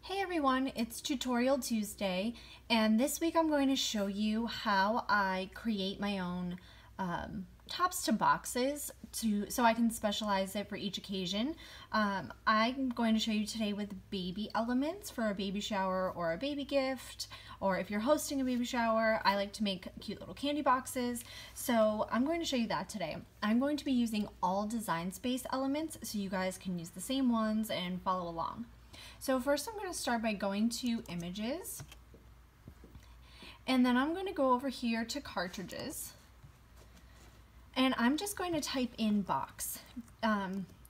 Hey everyone, it's Tutorial Tuesday, and this week I'm going to show you how I create my own tops to boxes so I can specialize it for each occasion. I'm going to show you today with baby elements for a baby shower or a baby gift, or if you're hosting a baby shower. I like to make cute little candy boxes, so I'm going to show you that today. I'm going to be using all design space elements so you guys can use the same ones and follow along. So first I'm going to start by going to Images, and then I'm going to go over here to Cartridges, and I'm just going to type in box.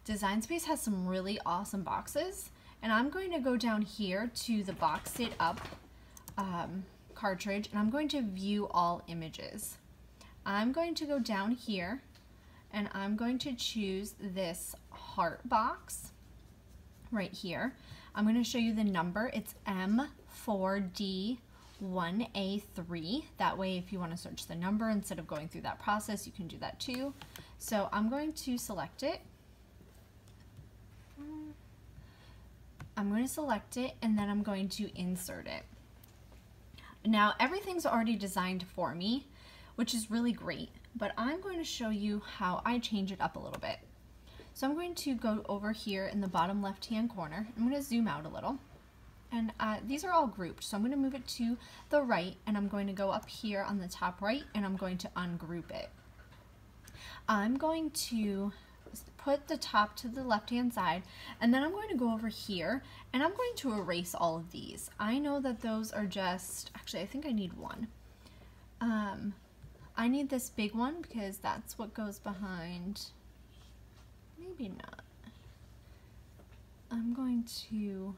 Design Space has some really awesome boxes, and I'm going to go down here to the Box It Up cartridge, and I'm going to view all images. I'm going to go down here, and I'm going to choose this heart box right here. I'm going to show you the number. It's M4D1A3. That way, if you want to search the number instead of going through that process, you can do that too. So I'm going to select it. I'm going to select it, and then I'm going to insert it. Now, everything's already designed for me, which is really great, but I'm going to show you how I change it up a little bit. So I'm going to go over here in the bottom left-hand corner. I'm going to zoom out a little. And these are all grouped, so I'm going to move it to the right, and I'm going to go up here on the top right, and I'm going to ungroup it. I'm going to put the top to the left-hand side, and then I'm going to go over here, and I'm going to erase all of these. I know that those are just, actually I think I need one. I need this big one because that's what goes behind. Maybe not. I'm going to,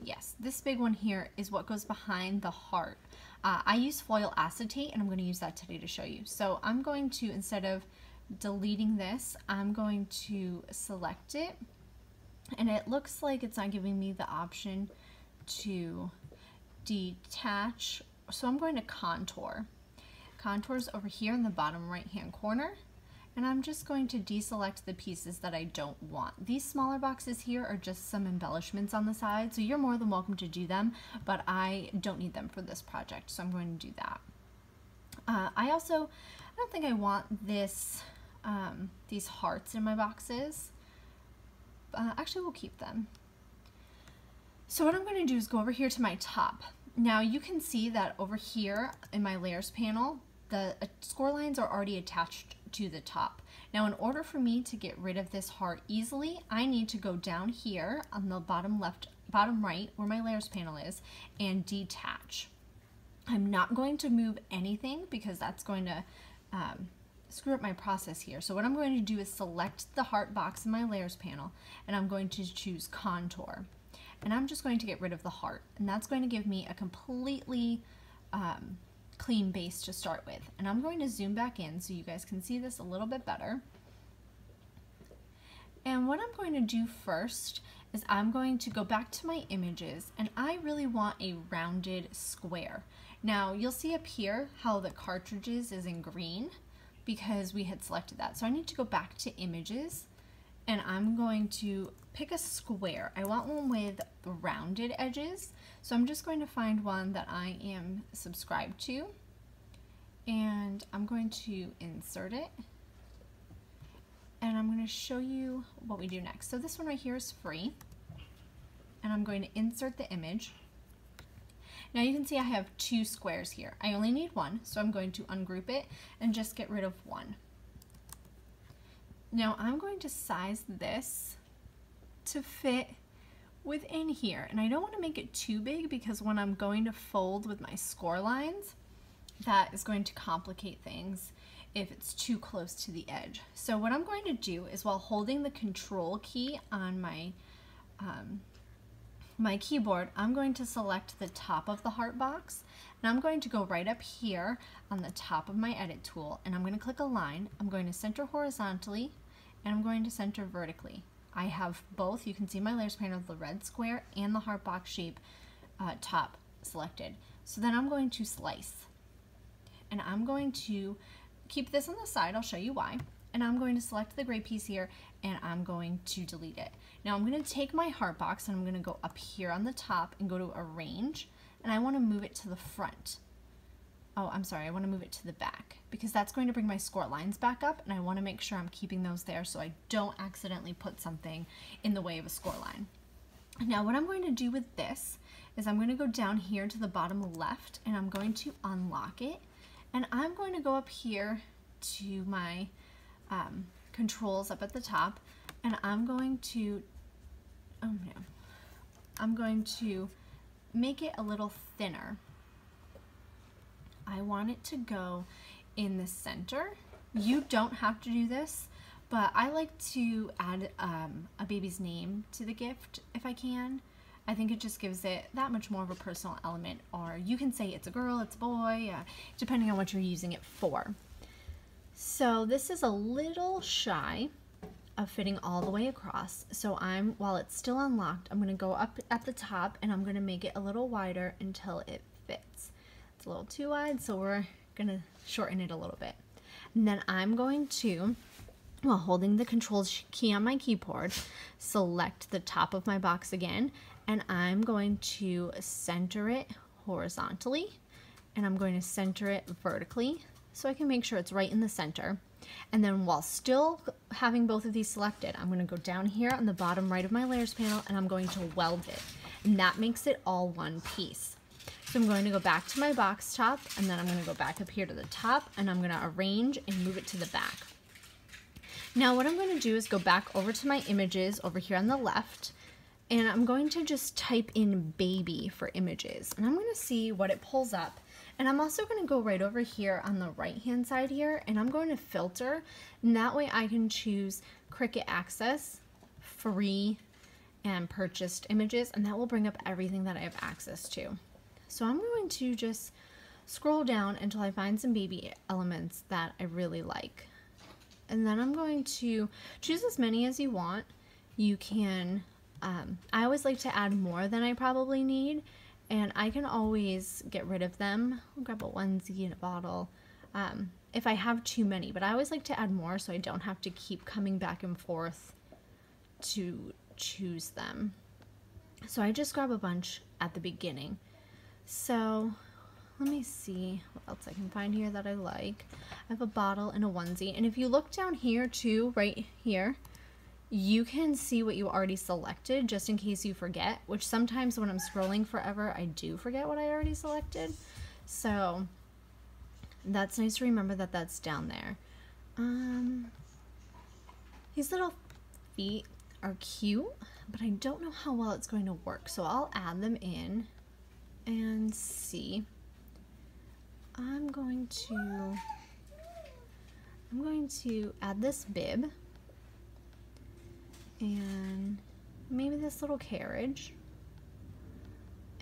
yes, this big one here is what goes behind the heart. I use foil acetate, and I'm going to use that today to show you. So I'm going to, instead of deleting this, I'm going to select it, and it looks like it's not giving me the option to detach, so I'm going to contour. Contour's over here in the bottom right hand corner. And I'm just going to deselect the pieces that I don't want. These smaller boxes here are just some embellishments on the side, so you're more than welcome to do them, but I don't need them for this project, so I'm going to do that. I don't think I want this, these hearts in my boxes. Actually, we'll keep them. So what I'm going to do is go over here to my top. Now you can see that over here in my layers panel, the score lines are already attached to the top. Now, in order for me to get rid of this heart easily, I need to go down here on the bottom left, bottom right, where my layers panel is, and detach. I'm not going to move anything because that's going to screw up my process here. So what I'm going to do is select the heart box in my layers panel, and I'm going to choose contour. And I'm just going to get rid of the heart, and that's going to give me a completely clean base to start with. And I'm going to zoom back in so you guys can see this a little bit better. And what I'm going to do first is I'm going to go back to my images, and I really want a rounded square. Now you'll see up here how the cartridges is in green because we had selected that. So I need to go back to images, and I'm going to pick a square. I want one with rounded edges. So I'm just going to find one that I am subscribed to, and I'm going to insert it, and I'm going to show you what we do next. So this one right here is free, and I'm going to insert the image. Now you can see I have two squares here. I only need one, so I'm going to ungroup it and just get rid of one. Now I'm going to size this to fit within here, and I don't want to make it too big because when I'm going to fold with my score lines, that is going to complicate things if it's too close to the edge. So what I'm going to do is, while holding the control key on my my keyboard, I'm going to select the top of the heart box, and I'm going to go right up here on the top of my edit tool, and I'm going to click a line. I'm going to center horizontally, and I'm going to center vertically. I have both. You can see my layers panel, the red square and the heart box shape top selected. So then I'm going to slice, and I'm going to keep this on the side. I'll show you why. and I'm going to select the gray piece here and I'm going to delete it. Now I'm going to take my heart box and I'm going to go up here on the top and go to arrange, and I want to move it to the front. Oh, I'm sorry, I want to move it to the back because that's going to bring my score lines back up, and I want to make sure I'm keeping those there so I don't accidentally put something in the way of a score line. Now what I'm going to do with this is I'm going to go down here to the bottom left and I'm going to unlock it, and I'm going to go up here to my controls up at the top, and I'm going to, I'm going to make it a little thinner. I want it to go in the center. You don't have to do this, but I like to add a baby's name to the gift if I can. I think it just gives it that much more of a personal element, or you can say it's a girl, it's a boy, depending on what you're using it for. So this is a little shy of fitting all the way across, so while it's still unlocked, I'm going to go up at the top and I'm going to make it a little wider until it fits. It's a little too wide, so we're going to shorten it a little bit. And then I'm going to, while holding the controls key on my keyboard, select the top of my box again, and I'm going to center it horizontally, and I'm going to center it vertically so I can make sure it's right in the center. And then while still having both of these selected, I'm going to go down here on the bottom right of my layers panel and I'm going to weld it, and that makes it all one piece. So I'm going to go back to my box top, and then I'm going to go back up here to the top, and I'm going to arrange and move it to the back. Now what I'm going to do is go back over to my images over here on the left, and I'm going to just type in baby for images, and I'm going to see what it pulls up. And I'm also going to go right over here on the right hand side here, and I'm going to filter, and that way I can choose Cricut Access, free, and purchased images, and that will bring up everything that I have access to. So I'm going to just scroll down until I find some baby elements that I really like. And then I'm going to choose as many as you want. You can, I always like to add more than I probably need, and I can always get rid of them. I'll grab a onesie and a bottle if I have too many, but I always like to add more so I don't have to keep coming back and forth to choose them. So I just grab a bunch at the beginning. So let me see what else I can find here that I like. I have a bottle and a onesie, and if you look down here too, right here, you can see what you already selected just in case you forget, which sometimes when I'm scrolling forever I do forget what I already selected, so that's nice to remember that that's down there. These little feet are cute, but I don't know how well it's going to work, so I'll add them in and see. I'm going to add this bib and maybe this little carriage,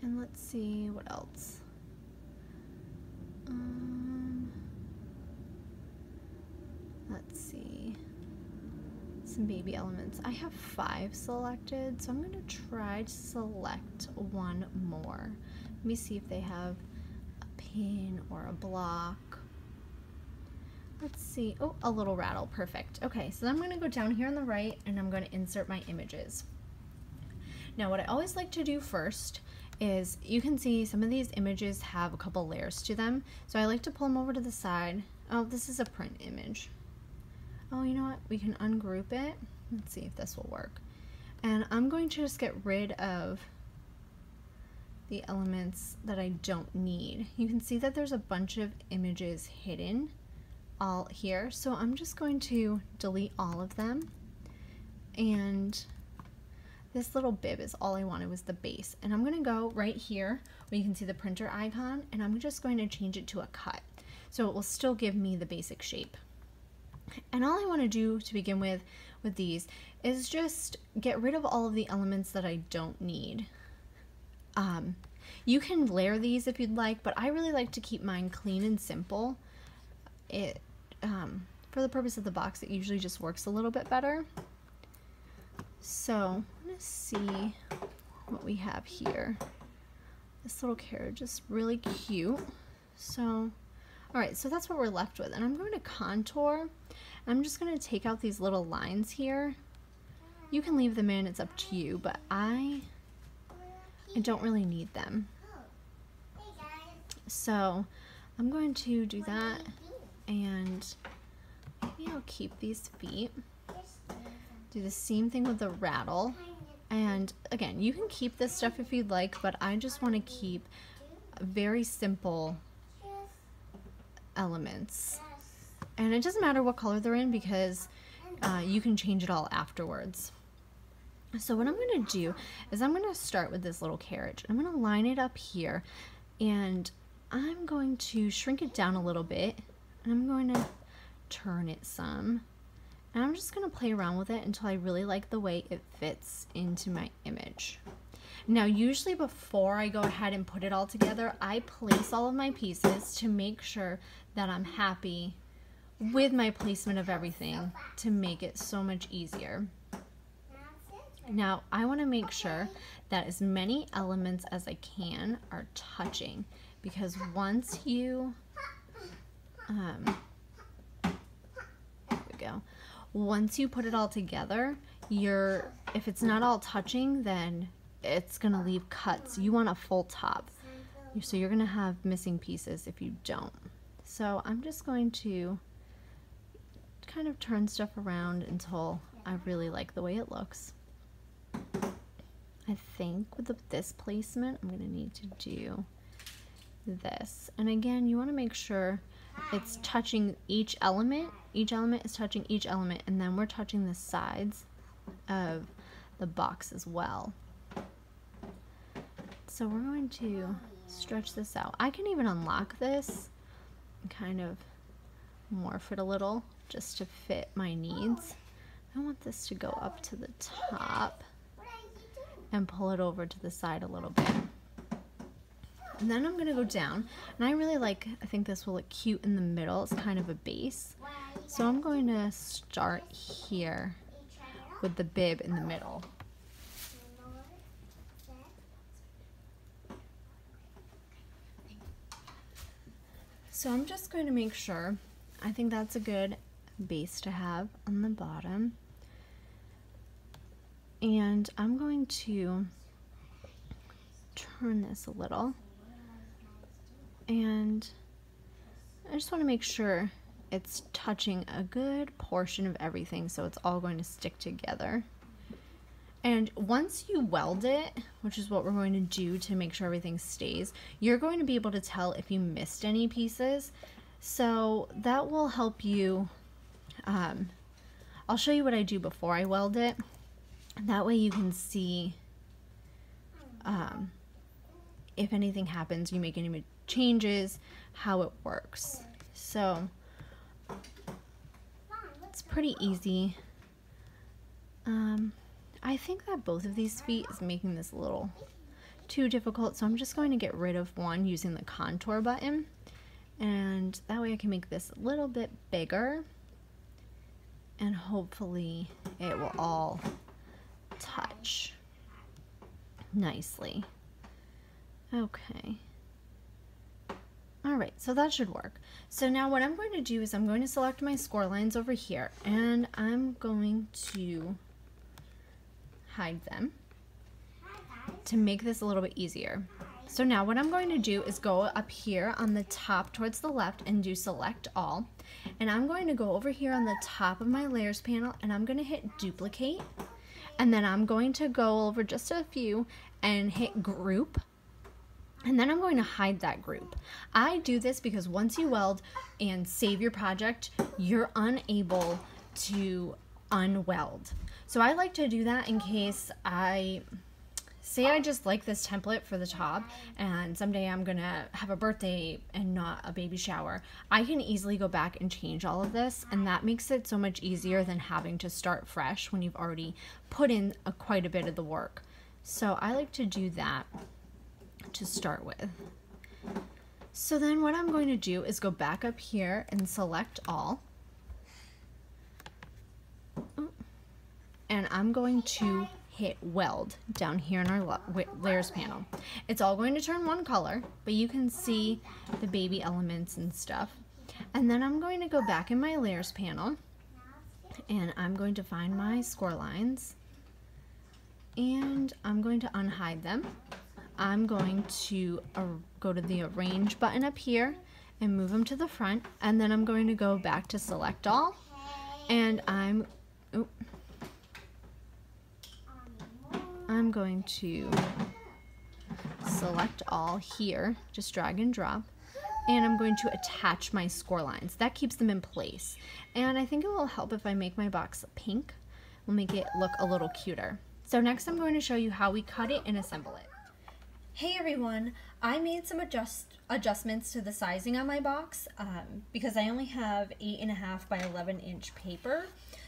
and let's see what else. Let's see, some baby elements. I have 5 selected, so I'm going to try to select one more. Let me see if they have a pin or a block. Let's see. Oh, a little rattle. Perfect. Okay, so then I'm going to go down here on the right and I'm going to insert my images. Now what I always like to do first is, you can see some of these images have a couple layers to them, so I like to pull them over to the side. Oh, this is a print image. Oh, you know what? We can ungroup it. Let's see if this will work. And I'm going to just get rid of the elements that I don't need. You can see that there's a bunch of images hidden all here, so I'm just going to delete all of them, and this little bib is all I wanted, was the base, and I'm going to go right here where you can see the printer icon, and I'm just going to change it to a cut so it will still give me the basic shape. And all I want to do to begin with these is just get rid of all of the elements that I don't need. You can layer these if you'd like, but I really like to keep mine clean and simple. For the purpose of the box, it usually just works a little bit better. So I'm going to see what we have here. This little carriage is really cute. So, alright, so that's what we're left with. And I'm going to contour I'm just going to take out these little lines here. You can leave them in, it's up to you, but I don't really need them. So I'm going to do that, and maybe I'll keep these feet. Do the same thing with the rattle. And again, you can keep this stuff if you'd like, but I just want to keep very simple elements. And it doesn't matter what color they're in because you can change it all afterwards. So what I'm going to do is I'm going to start with this little carriage. I'm going to line it up here, and I'm going to shrink it down a little bit, and I'm going to turn it some. And I'm just going to play around with it until I really like the way it fits into my image. Now, usually before I go ahead and put it all together, I place all of my pieces to make sure that I'm happy with my placement of everything to make it so much easier. Now, I want to make sure that as many elements as I can are touching, because once you, there we go. Once you put it all together, if it's not all touching, then it's going to leave cuts. You want a full top. So you're going to have missing pieces if you don't. So I'm just going to kind of turn stuff around until I really like the way it looks. I think with this placement, I'm going to need to do this. And again, you want to make sure it's touching each element. Each element is touching each element, and then we're touching the sides of the box as well. So we're going to stretch this out. I can even unlock this and kind of morph it a little just to fit my needs. I want this to go up to the top and pull it over to the side a little bit. And then I'm going to go down, and I think this will look cute in the middle. It's kind of a base. So I'm going to start here with the bib in the middle. So I'm just going to make sure, I think that's a good base to have on the bottom. And I'm going to turn this a little. And I just want to make sure it's touching a good portion of everything so it's all going to stick together. And once you weld it, which is what we're going to do to make sure everything stays, you're going to be able to tell if you missed any pieces. So that will help you. I'll show you what I do before I weld it. That way you can see if anything happens, you make any changes, how it works. So it's pretty easy. I think that both of these feet is making this a little too difficult, so I'm just going to get rid of one using the contour button, and that way I can make this a little bit bigger, and hopefully it will all touch nicely. Okay. Alright, so that should work. So now what I'm going to do is I'm going to select my score lines over here, and I'm going to hide them to make this a little bit easier. So now what I'm going to do is go up here on the top towards the left and do select all, and I'm going to go over here on the top of my layers panel, and I'm going to hit duplicate, and then I'm going to go over just a few and hit group, and then I'm going to hide that group. I do this because once you weld and save your project, you're unable to unweld. So I like to do that in case I just like this template for the top, and someday I'm gonna have a birthday and not a baby shower. I can easily go back and change all of this, and that makes it so much easier than having to start fresh when you've already put in quite a bit of the work. So I like to do that to start with. So then what I'm going to do is go back up here and select all. And I'm going to hit weld down here in our layers panel. It's all going to turn one color, but you can see the baby elements and stuff. And then I'm going to go back in my layers panel and I'm going to find my score lines and I'm going to unhide them. I'm going to go to the arrange button up here and move them to the front, and then I'm going to go back to select all, and I'm going to select all here, just drag and drop, and I'm going to attach my score lines. That keeps them in place, and I think it will help if I make my box pink. We'll make it look a little cuter. So next I'm going to show you how we cut it and assemble it. Hey everyone, I made some adjustments to the sizing on my box because I only have 8.5 by 11 inch paper.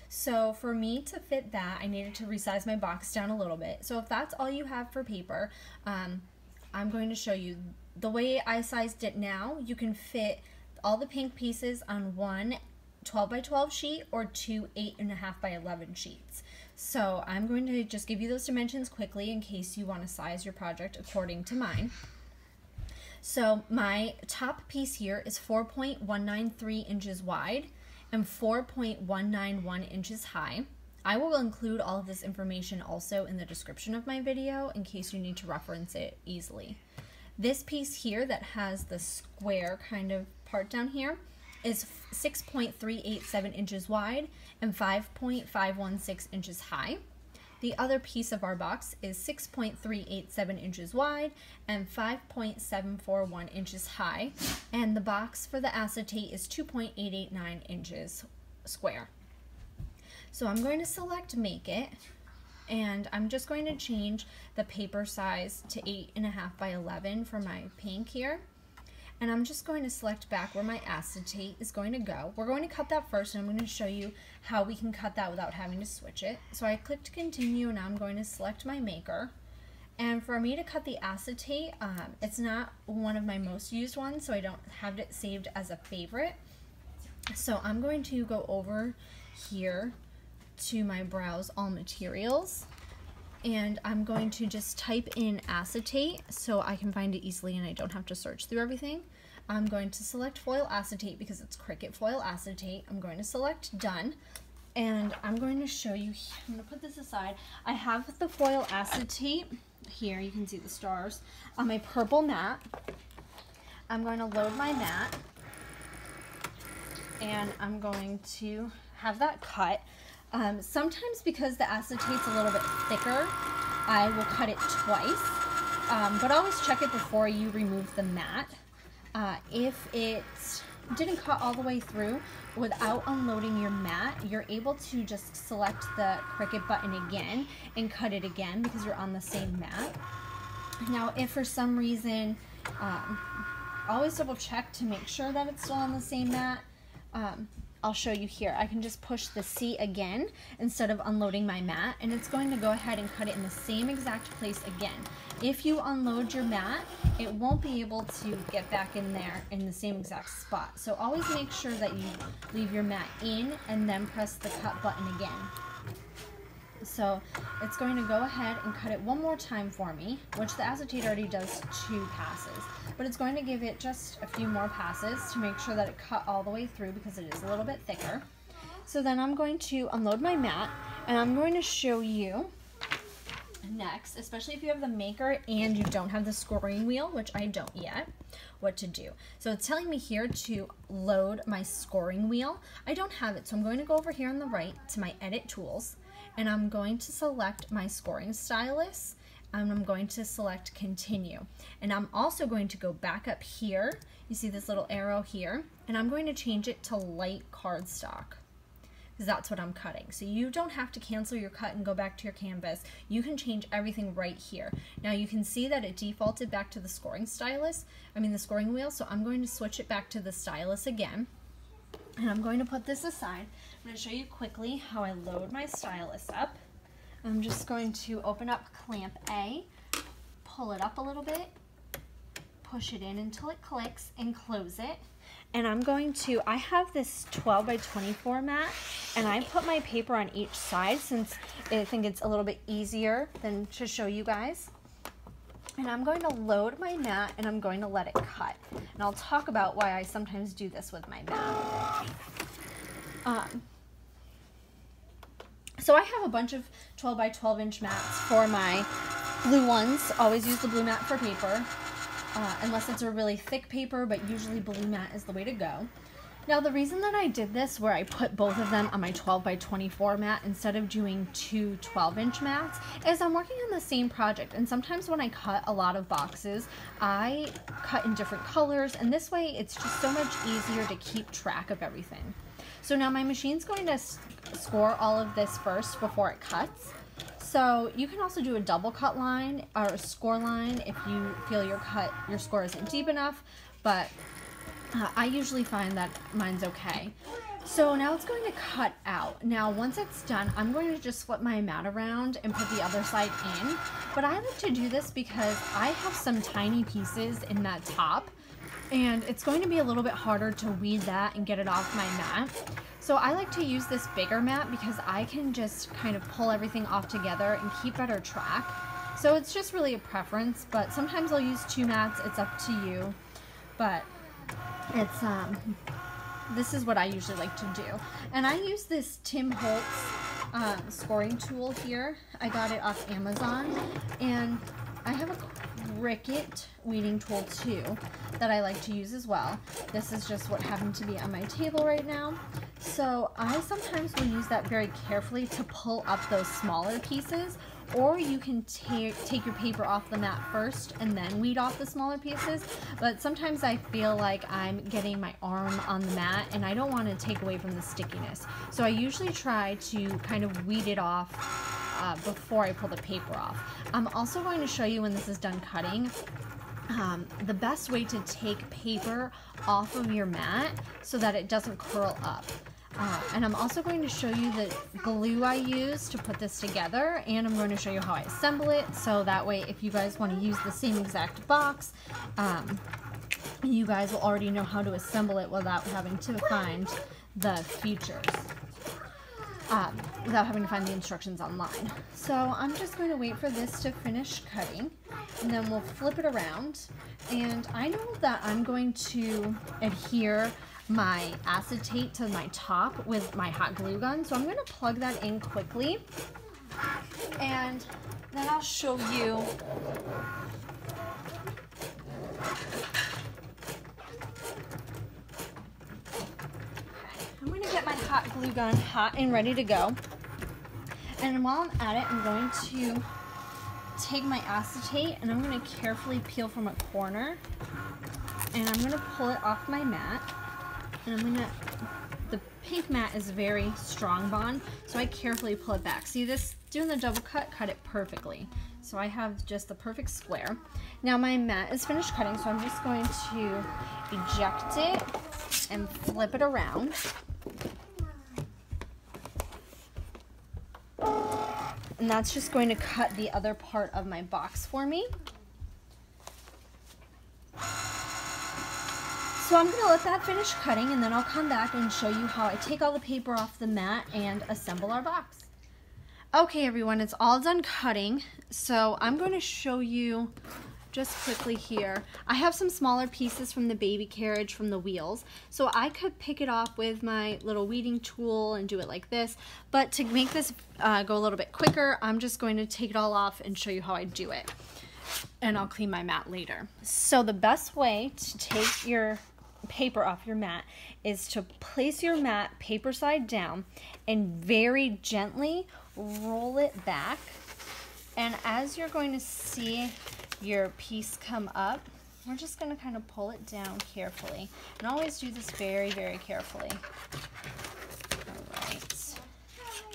So for me to fit that, I needed to resize my box down a little bit. So if that's all you have for paper, I'm going to show you the way I sized it now. You can fit all the pink pieces on one 12 by 12 sheet or two 8.5 by 11 sheets. So I'm going to just give you those dimensions quickly in case you want to size your project according to mine. So my top piece here is 4.193 inches wide and 4.191 inches high. I will include all of this information also in the description of my video in case you need to reference it easily. This piece here that has the square kind of part down here is 6.387 inches wide and 5.516 inches high. The other piece of our box is 6.387 inches wide and 5.741 inches high, and the box for the acetate is 2.889 inches square. So I'm going to select Make It, and I'm just going to change the paper size to 8.5 by 11 for my pink here. And I'm just going to select back where my acetate is going to go. We're going to cut that first, and I'm going to show you how we can cut that without having to switch it. So I clicked continue, and now I'm going to select my maker. And for me to cut the acetate, it's not one of my most used ones, so I don't have it saved as a favorite. So I'm going to go over here to my browse all materials, and I'm going to just type in acetate so I can find it easily and I don't have to search through everything. I'm going to select foil acetate because it's Cricut foil acetate. I'm going to select done, and I'm going to show you, I'm going to put this aside. I have the foil acetate here, you can see the stars, on my purple mat. I'm going to load my mat, and I'm going to have that cut. Sometimes because the acetate's a little bit thicker, I will cut it twice, but always check it before you remove the mat. If it didn't cut all the way through, without unloading your mat, you're able to just select the Cricut button again and cut it again because you're on the same mat. Now, if for some reason, always double check to make sure that it's still on the same mat. I'll show you here. I can just push the C again instead of unloading my mat, and it's going to go ahead and cut it in the same exact place again. If you unload your mat, it won't be able to get back in there in the same exact spot. So always make sure that you leave your mat in and then press the cut button again. So it's going to go ahead and cut it one more time for me, which the acetate already does 2 passes, but it's going to give it just a few more passes to make sure that it cut all the way through because it is a little bit thicker. So then I'm going to unload my mat, and I'm going to show you next, especially if you have the maker and you don't have the scoring wheel, which I don't yet, what to do. So it's telling me here to load my scoring wheel. I don't have it, so I'm going to go over here on the right to my edit tools, and I'm going to select my scoring stylus, and I'm going to select continue. And I'm also going to go back up here, you see this little arrow here, and I'm going to change it to light cardstock because that's what I'm cutting. So you don't have to cancel your cut and go back to your canvas. You can change everything right here. Now you can see that it defaulted back to the scoring stylus, the scoring wheel, so I'm going to switch it back to the stylus again. And I'm going to put this aside. I'm going to show you quickly how I load my stylus up. I'm just going to open up clamp A, pull it up a little bit, push it in until it clicks, and close it. And I'm going to, I have this 12 by 24 mat, and I put my paper on each side since I think it's a little bit easier than to show you guys. And I'm going to load my mat and I'm going to let it cut. And I'll talk about why I sometimes do this with my mat. So I have a bunch of 12 by 12 inch mats for my blue ones. Always use the blue mat for paper, unless it's a really thick paper, but usually blue mat is the way to go. Now the reason that I did this where I put both of them on my 12 by 24 mat instead of doing two 12-inch mats is I'm working on the same project, and sometimes when I cut a lot of boxes I cut in different colors, and this way it's just so much easier to keep track of everything. So now my machine's going to score all of this first before it cuts. So you can also do a double cut line or a score line if you feel your score isn't deep enough, but I usually find that mine's okay. So now it's going to cut out. Now once it's done, I'm going to just flip my mat around and put the other side in. But I like to do this because I have some tiny pieces in that top, and it's going to be a little bit harder to weed that and get it off my mat. So I like to use this bigger mat because I can just kind of pull everything off together and keep better track. So it's just really a preference, but sometimes I'll use two mats, it's up to you. But it's this is what I usually like to do. And I use this Tim Holtz scoring tool here. I got it off Amazon, and I have a Cricut weeding tool too that I like to use as well. This is just what happened to be on my table right now. So I sometimes will use that very carefully to pull up those smaller pieces, or you can take your paper off the mat first and then weed off the smaller pieces. But sometimes I feel like I'm getting my arm on the mat and I don't want to take away from the stickiness. So I usually try to kind of weed it off before I pull the paper off. I'm also going to show you when this is done cutting the best way to take paper off of your mat so that it doesn't curl up. And I'm also going to show you the glue I use to put this together, and I'm going to show you how I assemble it, so that way if you guys want to use the same exact box, you guys will already know how to assemble it without having to find the features, without having to find the instructions online. So I'm just going to wait for this to finish cutting, and then we'll flip it around. And I know that I'm going to adhere my acetate to my top with my hot glue gun, so I'm going to plug that in quickly, and then I'll show you I'm going to get my hot glue gun hot and ready to go, and while I'm at it I'm going to take my acetate and I'm going to carefully peel from a corner, and I'm going to pull it off my mat. And the pink mat is very strong bond, so I carefully pull it back. See this, doing the double cut it perfectly. So I have just the perfect square. Now my mat is finished cutting, so I'm just going to eject it and flip it around. And that's just going to cut the other part of my box for me. So I'm going to let that finish cutting, and then I'll come back and show you how I take all the paper off the mat and assemble our box. Okay everyone, it's all done cutting, so I'm going to show you just quickly here. I have some smaller pieces from the baby carriage from the wheels, so I could pick it off with my little weeding tool and do it like this, but to make this go a little bit quicker, I'm just going to take it all off and show you how I do it. And I'll clean my mat later. So the best way to take your paper off your mat is to place your mat paper side down and very gently roll it back, and as you're going to see your piece come up, we're just going to kind of pull it down carefully, and always do this very, very carefully. Alright,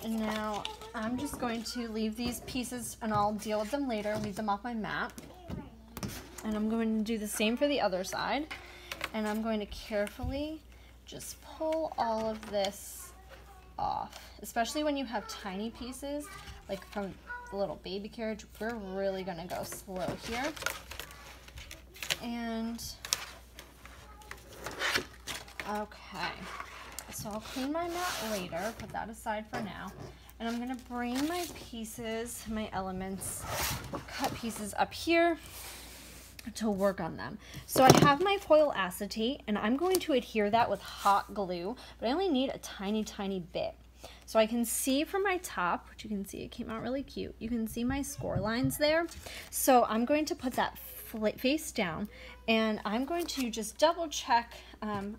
and now I'm just going to leave these pieces and I'll deal with them later, leave them off my mat, and I'm going to do the same for the other side. And I'm going to carefully just pull all of this off, especially when you have tiny pieces, like from the little baby carriage. We're really going to go slow here. And, okay, so I'll clean my mat later, put that aside for now. And I'm gonna bring my pieces, my elements, cut pieces up here to work on them. So I have my foil acetate and I'm going to adhere that with hot glue, but I only need a tiny, tiny bit. So I can see from my top, which you can see it came out really cute, you can see my score lines there. So I'm going to put that face down and I'm going to just double check. I'm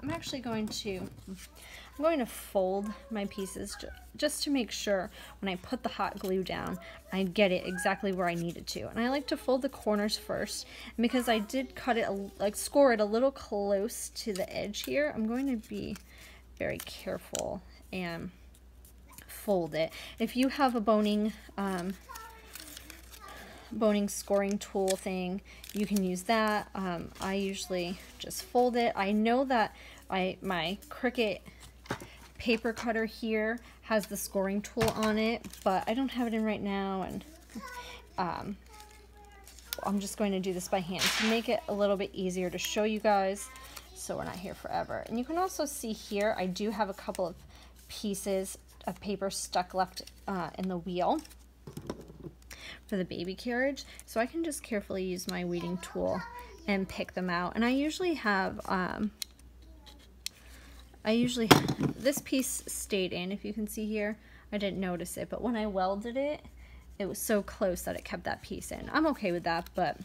going to fold my pieces just to make sure when I put the hot glue down, I get it exactly where I need it to. And I like to fold the corners first. And because I did cut it, score it a little close to the edge here, I'm going to be very careful and fold it. If you have a boning scoring tool thing, you can use that. I usually just fold it. I know that my Cricut paper cutter here has the scoring tool on it, but I don't have it in right now, and I'm just going to do this by hand to make it a little bit easier to show you guys so we're not here forever. And you can also see here I do have a couple of pieces of paper stuck left in the wheel for the baby carriage, so I can just carefully use my weeding tool and pick them out. And I usually have this piece stayed in. If you can see here, I didn't notice it, but when I welded it, it was so close that it kept that piece in. I'm okay with that, but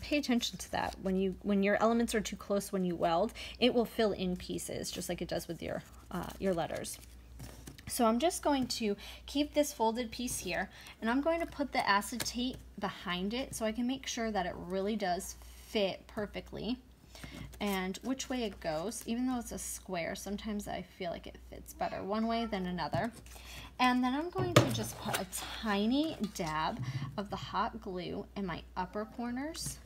pay attention to that. When your elements are too close when you weld, it will fill in pieces just like it does with your letters. So I'm just going to keep this folded piece here, and I'm going to put the acetate behind it so I can make sure that it really does fit perfectly and which way it goes. Even though it's a square, sometimes I feel like it fits better one way than another. And then I'm going to just put a tiny dab of the hot glue in my upper corners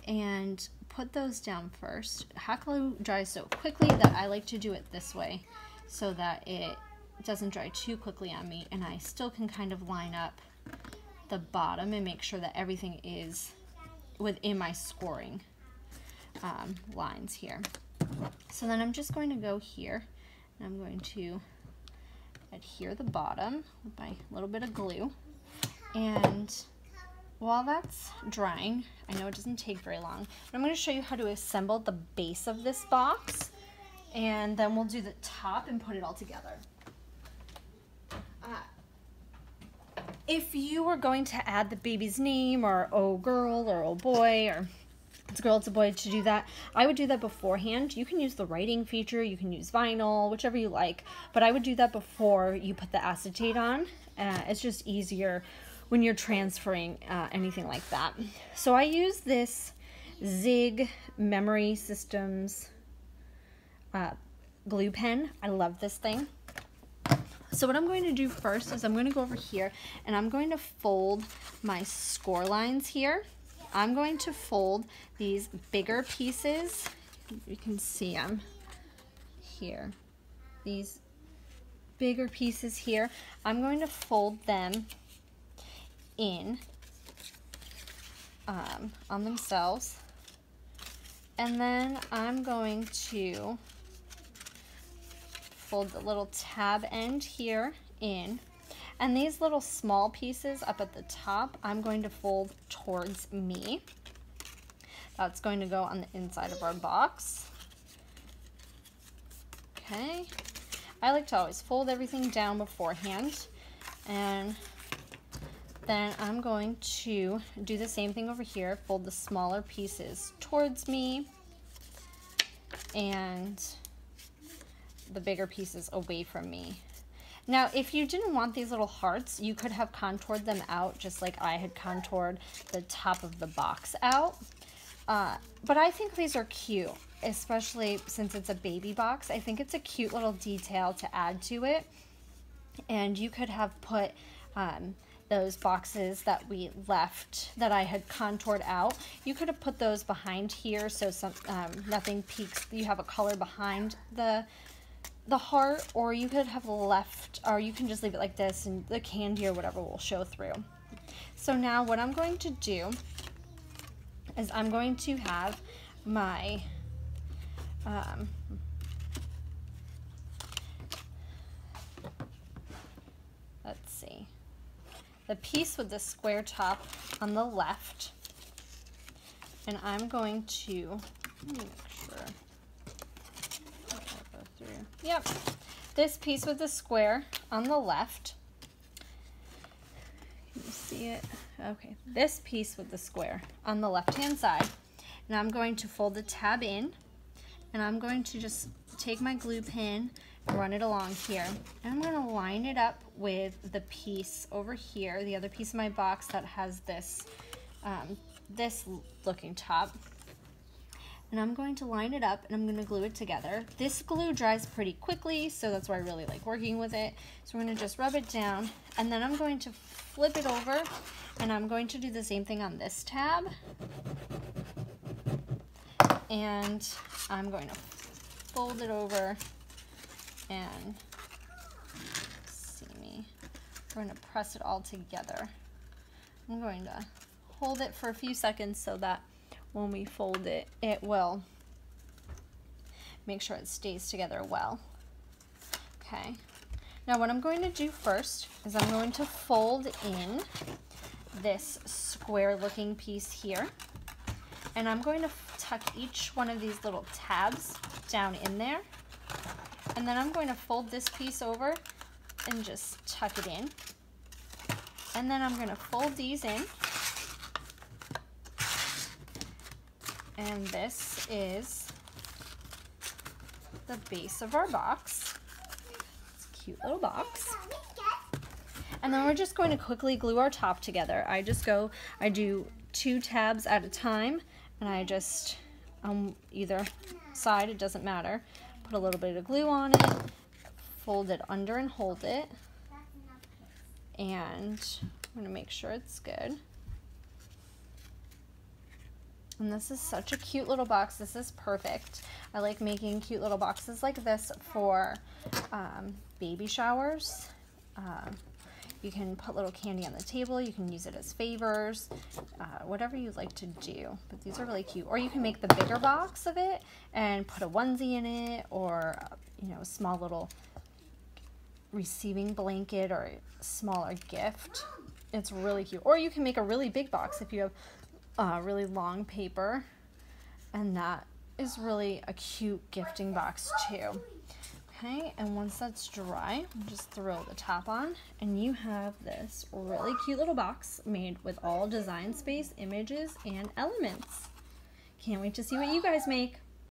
and put those down first. Hot glue dries so quickly that I like to do it this way so that it doesn't dry too quickly on me, and I still can kind of line up the bottom and make sure that everything is within my scoring lines here. So then I'm just going to go here and I'm going to adhere the bottom with my little bit of glue, and while that's drying, I know it doesn't take very long, but I'm going to show you how to assemble the base of this box, and then we'll do the top and put it all together. If you were going to add the baby's name, or oh girl, or oh boy, or it's a girl, it's a boy, to do that, I would do that beforehand. You can use the writing feature, you can use vinyl, whichever you like, but I would do that before you put the acetate on. It's just easier when you're transferring anything like that. So I use this Zig Memory Systems glue pen. I love this thing. So what I'm going to do first is I'm going to go over here and I'm going to fold my score lines here. I'm going to fold these bigger pieces. You can see them here. These bigger pieces here, I'm going to fold them in on themselves. And then I'm going to fold the little tab end here in, and these little small pieces up at the top I'm going to fold towards me. That's going to go on the inside of our box. Okay, I like to always fold everything down beforehand, and then I'm going to do the same thing over here, fold the smaller pieces towards me and the bigger pieces away from me. Now, if you didn't want these little hearts, you could have contoured them out just like I had contoured the top of the box out. But I think these are cute, especially since it's a baby box. I think it's a cute little detail to add to it. And you could have put those boxes that we left that I had contoured out. You could have put those behind here so nothing peeks. You have a color behind the heart, or you could have left, or you can just leave it like this and the candy or whatever will show through. So now what I'm going to do is I'm going to have my let's the piece with the square top on the left, and I'm going to, let me make sure. Go through. Yep, this piece with the square on the left. Can you see it? Okay, this piece with the square on the left-hand side. And I'm going to fold the tab in, and I'm going to just take my glue pen and run it along here. And I'm going to line it up with the piece over here, the other piece of my box that has this, this looking top. And I'm going to line it up, and I'm going to glue it together. This glue dries pretty quickly, so that's why I really like working with it. So we're going to just rub it down, and then I'm going to flip it over, and I'm going to do the same thing on this tab. And I'm going to fold it over, and see me, we're going to press it all together. I'm going to hold it for a few seconds so that when we fold it, it will make sure it stays together well. Okay, now what I'm going to do first is I'm going to fold in this square looking piece here, and I'm going to tuck each one of these little tabs down in there, and then I'm going to fold this piece over and just tuck it in, and then I'm going to fold these in, and this is the base of our box. It's a cute little box. And then we're just going to quickly glue our top together. I do 2 tabs at a time, and I just, either side, it doesn't matter, put a little bit of glue on it, fold it under and hold it, and I'm going to make sure it's good. And this is such a cute little box. This is perfect. I like making cute little boxes like this for baby showers. You can put little candy on the table. You can use it as favors, whatever you like to do. But these are really cute. Or you can make the bigger box of it and put a onesie in it, or you know, a small little receiving blanket or a smaller gift. It's really cute. Or you can make a really big box if you have really long paper, and that is really a cute gifting box too. Okay, and once that's dry, just throw the top on, and you have this really cute little box made with all design space, images, and elements. Can't wait to see what you guys make.